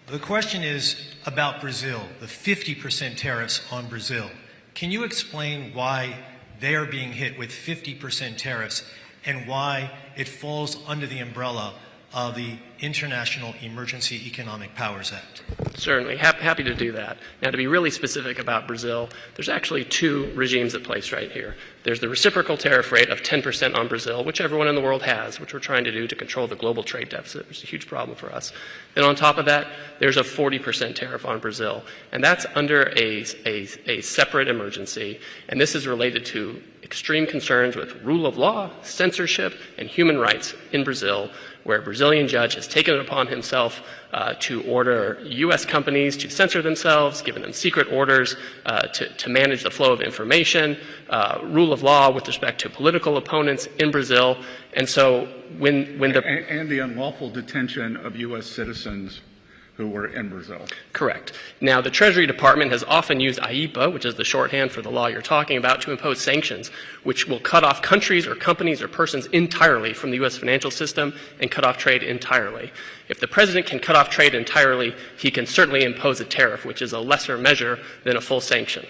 The question is about Brazil, the 50% tariffs on Brazil. Can you explain why they are being hit with 50% tariffs and why it falls under the umbrella of the International Emergency Economic Powers Act? Certainly. Happy to do that. Now, to be really specific about Brazil, there's actually two regimes at place right here. There's the reciprocal tariff rate of 10% on Brazil, which everyone in the world has, which we're trying to do to control the global trade deficit, which is a huge problem for us. Then on top of that, there's a 40% tariff on Brazil, and that's under a separate emergency, and this is related to extreme concerns with rule of law, censorship, and human rights in Brazil, where a Brazilian judge has taken it upon himself to order U.S. companies to censor themselves, given them secret orders to manage the flow of information, rule of law with respect to political opponents in Brazil. And so when the... And the unlawful detention of U.S. citizens who were in Brazil. Correct. Now, the Treasury Department has often used AIPA, which is the shorthand for the law you're talking about, to impose sanctions, which will cut off countries or companies or persons entirely from the U.S. financial system and cut off trade entirely. If the president can cut off trade entirely, he can certainly impose a tariff, which is a lesser measure than a full sanction.